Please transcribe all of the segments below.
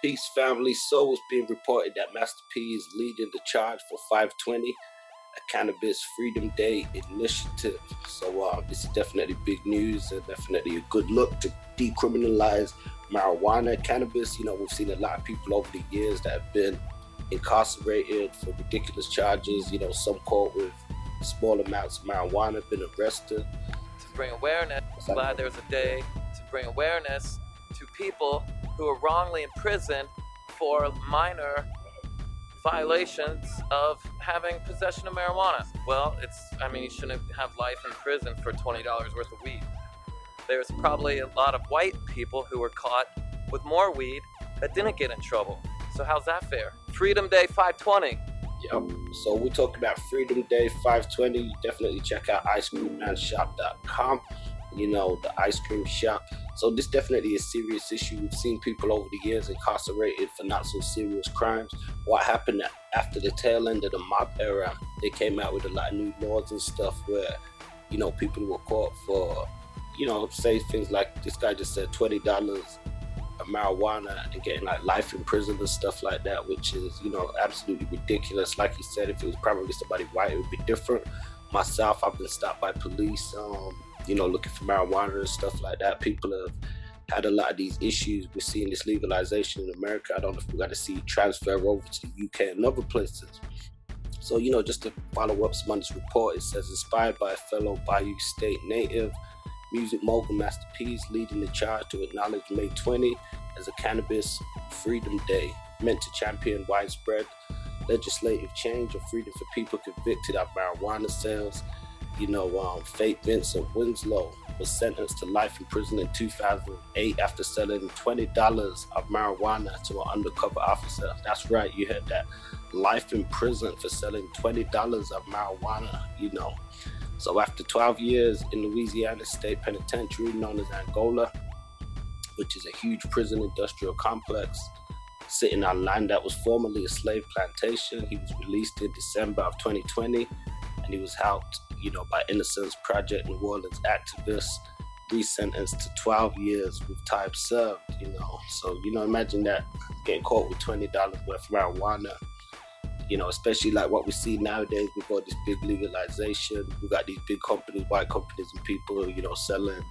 Peace, family. So it's being reported that Master P is leading the charge for 520, a Cannabis Freedom Day initiative. So this is definitely big news and definitely a good look to decriminalize marijuana, cannabis. We've seen a lot of people over the years that have been incarcerated for ridiculous charges. Some caught with small amounts of marijuana, been arrested. To bring awareness, I'm glad there's a day to bring awareness to people who are wrongly imprisoned for minor violations of having possession of marijuana. Well, you shouldn't have life in prison for $20 worth of weed. There's probably a lot of white people who were caught with more weed that didn't get in trouble. So how's that fair? Freedom Day 520. Yep. So we're talking about Freedom Day 520. You definitely check out icecreammanshop.com. The ice cream shop. So this definitely is a serious issue. We've seen people over the years incarcerated for not so serious crimes. What happened after the tail end of the mob era, they came out with a lot of new laws and stuff where, people were caught for, say things like this guy just said $20 of marijuana and getting like life in prison and stuff like that, which is, absolutely ridiculous. Like you said, if it was probably somebody white, it would be different. Myself, I've been stopped by police, looking for marijuana and stuff like that. People have had a lot of these issues. We're seeing this legalization in America. I don't know if we're going to see it transfer over to the UK and other places. So, just to follow up some on this report, it says inspired by a fellow Bayou State native, music mogul Master P is leading the charge to acknowledge May 20 as a Cannabis Freedom Day, meant to champion widespread legislative change or freedom for people convicted of marijuana sales. Fate Vincent Winslow was sentenced to life in prison in 2008 after selling $20 of marijuana to an undercover officer. That's right, you heard that. Life in prison for selling $20 of marijuana, So after 12 years in Louisiana State Penitentiary, known as Angola, which is a huge prison industrial complex sitting on land that was formerly a slave plantation, he was released in December of 2020, and he was helped by Innocence Project New Orleans activists, resentenced to 12 years with time served, So, imagine that, getting caught with $20 worth of marijuana, especially like what we see nowadays. We've got this big legalization. We've got these big companies, white companies and people, selling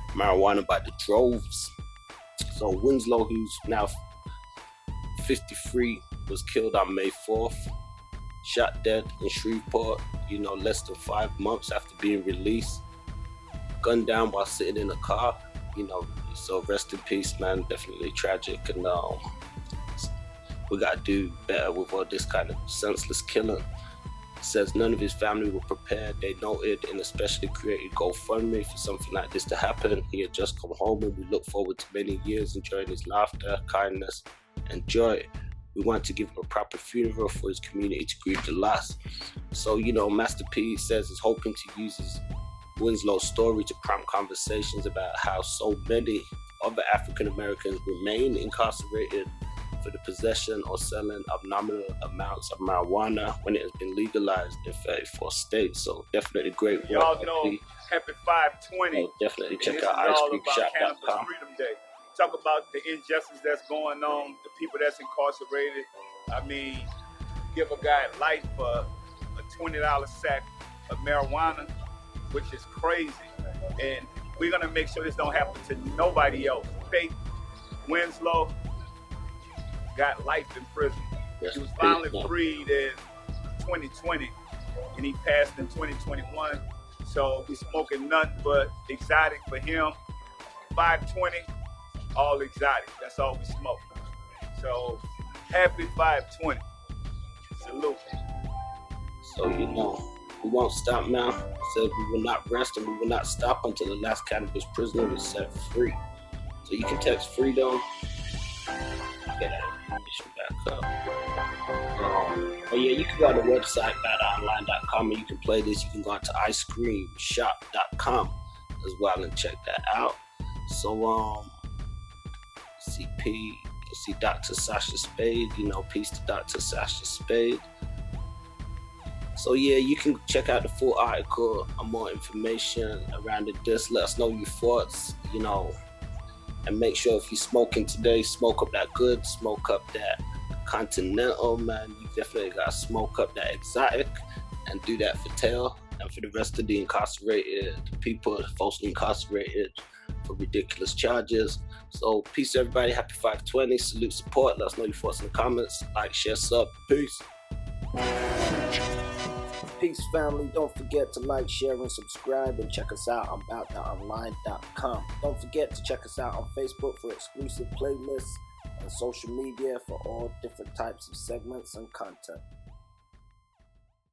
marijuana by the droves. So Winslow, who's now 53, was killed on May 4th. Shot dead in Shreveport, less than 5 months after being released. Gunned down while sitting in a car, so rest in peace, man. Definitely tragic, and we gotta do better with all this kind of senseless killing. It says none of his family were prepared. They noted and especially created GoFundMe for something like this to happen. He had just come home, and we look forward to many years enjoying his laughter, kindness, and joy. We want to give him a proper funeral for his community to grieve the loss. So, Master P says he's hoping to use his Winslow's story to prompt conversations about how so many other African Americans remain incarcerated for the possession or selling of nominal amounts of marijuana when it has been legalized in 34 states. So definitely great work. Y'all know, happy 520. So definitely check out icecreamshop.com. Freedom Day. Talk about the injustice that's going on, the people that's incarcerated. Give a guy life for a $20 sack of marijuana, which is crazy. And we're gonna make sure this don't happen to nobody else. Faith Winslow got life in prison. Yes, he was finally freed in 2020, and he passed in 2021. So we smoking nothing but exotic for him. 520. All exotic. That's all we smoke. So happy 520. Salute. So we won't stop now. It says we will not rest and we will not stop until the last cannabis prisoner is set free. So you can text freedom. Get that information back up. You can go to the website batonline.com and you can play this. You can go to icecreamshop.com as well and check that out. So CP, you see Dr. Sasha Spade, peace to Dr. Sasha Spade. So you can check out the full article and more information around this. Let us know your thoughts, And make sure if you're smoking today, smoke up that good, smoke up that continental, man. You definitely got to smoke up that exotic and do that for tail. And for the rest of the incarcerated people, falsely incarcerated for ridiculous charges. So peace everybody, happy 520, salute, support, let us know your thoughts in the comments, like, share, sub, peace. Peace family, don't forget to like, share, and subscribe, and check us out on abouttheonline.com. Don't forget to check us out on Facebook for exclusive playlists and social media for all different types of segments and content.